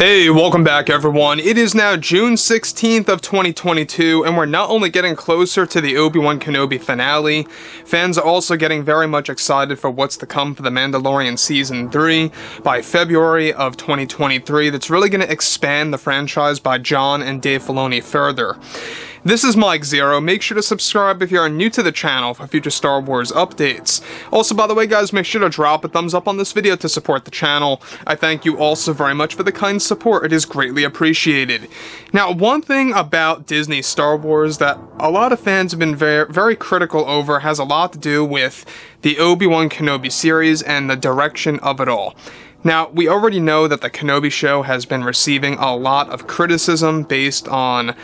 Hey, welcome back everyone. It is now June 16th of 2022, and we're not only getting closer to the Obi-Wan Kenobi finale, fans are also getting very much excited for what's to come for the Mandalorian Season 3 by February of 2023. That's really going to expand the franchise by Jon and Dave Filoni further. This is Mike Zero. Make sure to subscribe if you are new to the channel for future Star Wars updates. Also, by the way, guys, make sure to drop a thumbs up on this video to support the channel. I thank you also very much for the kind support. It is greatly appreciated. Now, one thing about Disney Star Wars that a lot of fans have been very critical over has a lot to do with the Obi-Wan Kenobi series and the direction of it all. Now, we already know that the Kenobi show has been receiving a lot of criticism based on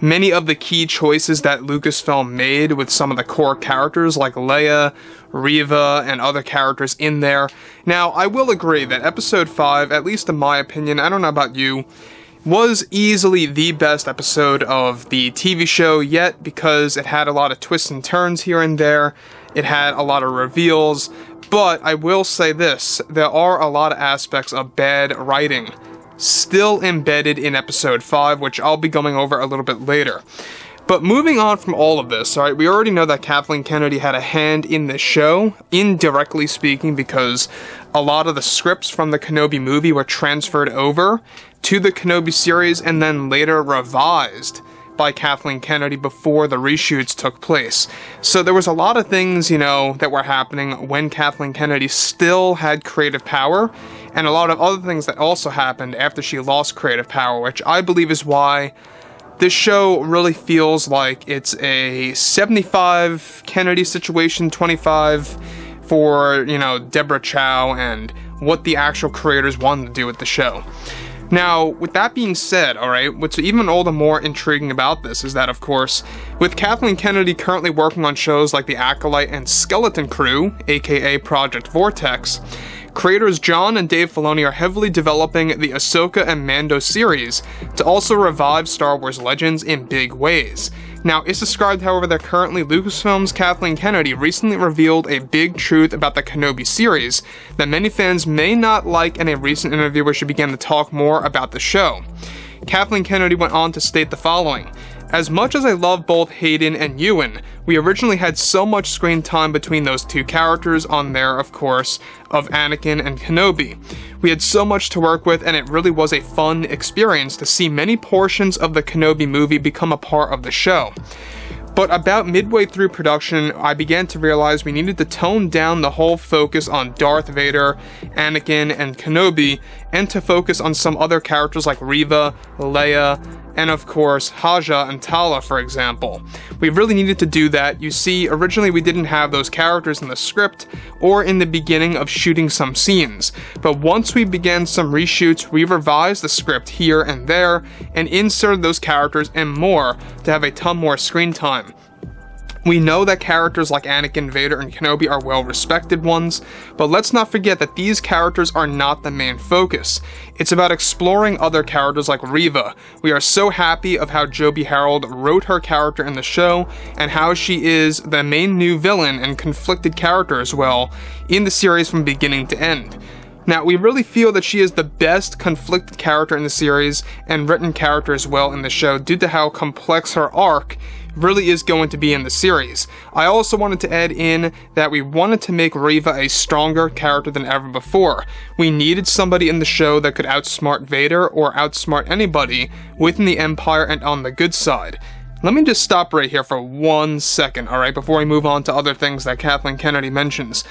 many of the key choices that Lucasfilm made with some of the core characters like Leia, Reva, and other characters in there. Now, I will agree that Episode 5, at least in my opinion, I don't know about you, was easily the best episode of the TV show yet, because it had a lot of twists and turns here and there, it had a lot of reveals, but I will say this, there are a lot of aspects of bad writing still embedded in Episode 5, which I'll be going over a little bit later. But moving on from all of this, alright, we already know that Kathleen Kennedy had a hand in this show, indirectly speaking, because a lot of the scripts from the Kenobi movie were transferred over to the Kenobi series and then later revised by Kathleen Kennedy before the reshoots took place. So there was a lot of things, that were happening when Kathleen Kennedy still had creative power, and a lot of other things that also happened after she lost creative power, which I believe is why this show really feels like it's a 75 Kennedy situation, 25 for, Deborah Chow and what the actual creators wanted to do with the show. Now, with that being said, alright, what's even all the more intriguing about this is that, of course, with Kathleen Kennedy currently working on shows like The Acolyte and Skeleton Crew, aka Project Vortex, creators Jon and Dave Filoni are heavily developing the Ahsoka and Mando series to also revive Star Wars Legends in big ways. Now, it's described, however, that currently Lucasfilm's Kathleen Kennedy recently revealed a big truth about the Kenobi series that many fans may not like in a recent interview where she began to talk more about the show. Kathleen Kennedy went on to state the following: "As much as I love both Hayden and Ewan, we originally had so much screen time between those two characters on there, of course, of Anakin and Kenobi. We had so much to work with, and it really was a fun experience to see many portions of the Kenobi movie become a part of the show. But about midway through production, I began to realize we needed to tone down the whole focus on Darth Vader, Anakin, and Kenobi, and to focus on some other characters like Reva, Leia, and of course, Haja and Tala, for example. We really needed to do that. You see, originally we didn't have those characters in the script or in the beginning of shooting some scenes, but once we began some reshoots, we revised the script here and there and inserted those characters and more to have a ton more screen time. We know that characters like Anakin, Vader, and Kenobi are well-respected ones, but let's not forget that these characters are not the main focus. It's about exploring other characters like Reva. We are so happy of how Joby Harold wrote her character in the show, and how she is the main new villain and conflicted character as well in the series from beginning to end. Now, we really feel that she is the best conflicted character in the series and written character as well in the show due to how complex her arc really is going to be in the series. I also wanted to add in that we wanted to make Reva a stronger character than ever before. We needed somebody in the show that could outsmart Vader or outsmart anybody within the Empire and on the good side. Let me just stop right here for 1 second, alright, before we move on to other things that Kathleen Kennedy mentions.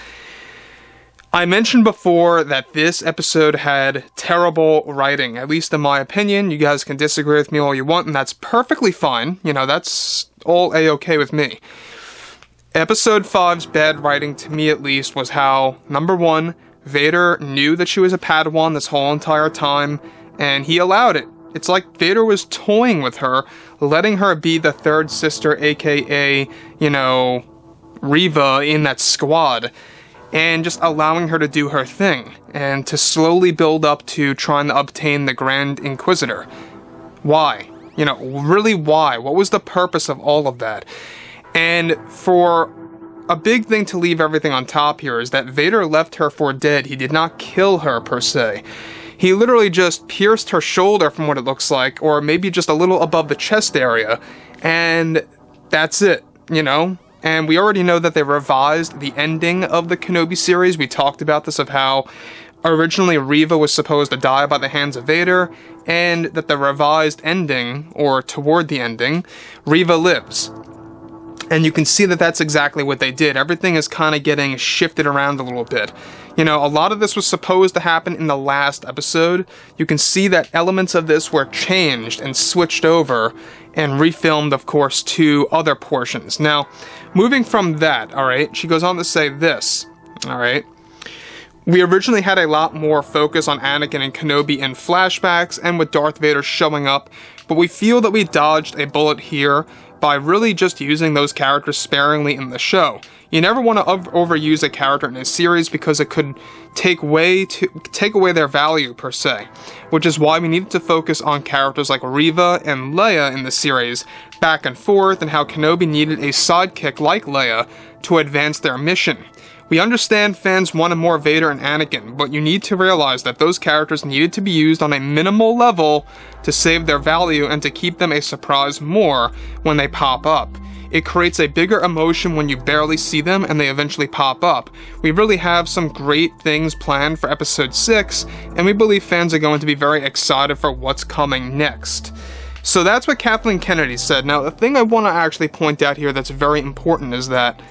I mentioned before that this episode had terrible writing, at least in my opinion. You guys can disagree with me all you want, and that's perfectly fine. That's all a-okay with me. Episode 5's bad writing, to me at least, was how, number one, Vader knew that she was a Padawan this whole entire time, and he allowed it. It's like Vader was toying with her, letting her be the third sister, aka, Reva in that squad, and just allowing her to do her thing, and to slowly build up to trying to obtain the Grand Inquisitor. Why? Really why? What was the purpose of all of that? And for a big thing to leave everything on top here is that Vader left her for dead. He did not kill her, per se. He literally just pierced her shoulder from what it looks like, or maybe just a little above the chest area, and that's it, you know? And we already know that they revised the ending of the Kenobi series. We talked about this, of how originally Reva was supposed to die by the hands of Vader, and that the revised ending, or toward the ending, Reva lives. And you can see that that's exactly what they did. Everything is kind of getting shifted around a little bit. You know, a lot of this was supposed to happen in the last episode. You can see that elements of this were changed and switched over and refilmed, of course, to other portions. Now, moving from that, alright, she goes on to say this, alright. We originally had a lot more focus on Anakin and Kenobi in flashbacks and with Darth Vader showing up, but we feel that we dodged a bullet here by really just using those characters sparingly in the show. You never want to overuse a character in a series because it could take away their value, per se. Which is why we needed to focus on characters like Reva and Leia in the series, back and forth, and how Kenobi needed a sidekick like Leia to advance their mission. We understand fans wanted more Vader and Anakin, but you need to realize that those characters needed to be used on a minimal level to save their value and to keep them a surprise more when they pop up. It creates a bigger emotion when you barely see them and they eventually pop up. We really have some great things planned for episode 6, and we believe fans are going to be very excited for what's coming next. So that's what Kathleen Kennedy said. Now, the thing I want to actually point out here that's very important is that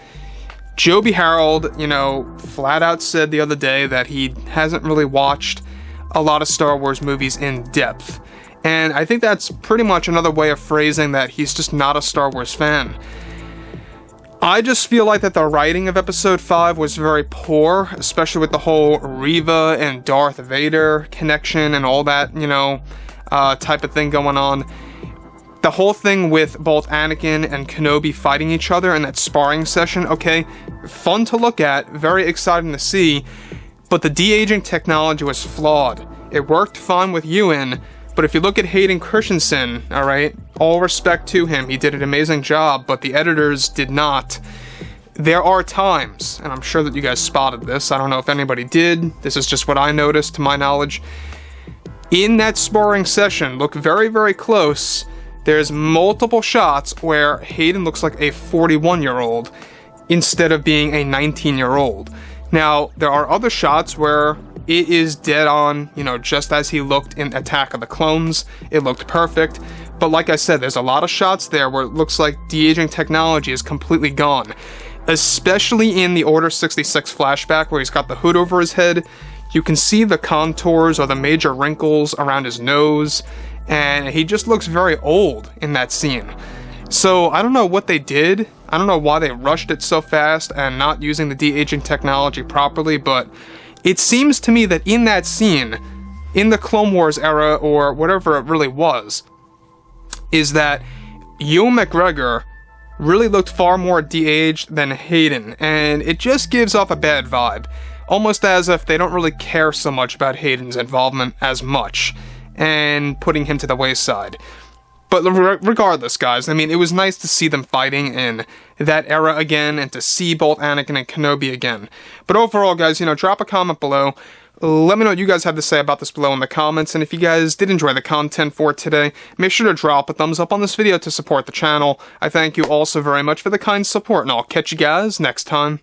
Joby Harold, you know, flat out said the other day that he hasn't really watched a lot of Star Wars movies in depth. And I think that's pretty much another way of phrasing that he's just not a Star Wars fan. I just feel like that the writing of episode 5 was very poor, especially with the whole Reva and Darth Vader connection and all that, you know, type of thing going on. The whole thing with both Anakin and Kenobi fighting each other in that sparring session, okay, fun to look at, very exciting to see, but the de-aging technology was flawed. It worked fine with Ewan, but if you look at Hayden Christensen, alright, all respect to him, he did an amazing job, but the editors did not. There are times, and I'm sure that you guys spotted this, I don't know if anybody did, this is just what I noticed to my knowledge, in that sparring session, look very, very close, there's multiple shots where Hayden looks like a 41-year-old instead of being a 19-year-old. Now, there are other shots where it is dead on, you know, just as he looked in Attack of the Clones. It looked perfect. But like I said, there's a lot of shots there where it looks like de-aging technology is completely gone. Especially in the Order 66 flashback where he's got the hood over his head. You can see the contours or the major wrinkles around his nose. And he just looks very old in that scene. So I don't know what they did. I don't know why they rushed it so fast and not using the de-aging technology properly, but it seems to me that in that scene, in the Clone Wars era, or whatever it really was, is that Ewan McGregor really looked far more de-aged than Hayden, and it just gives off a bad vibe. Almost as if they don't really care so much about Hayden's involvement as much, and putting him to the wayside. But regardless, guys, I mean, it was nice to see them fighting in that era again, and to see both Anakin and Kenobi again. But overall, guys, you know, drop a comment below. Let me know what you guys have to say about this below in the comments, and if you guys did enjoy the content for today, make sure to drop a thumbs up on this video to support the channel. I thank you all so very much for the kind support, and I'll catch you guys next time.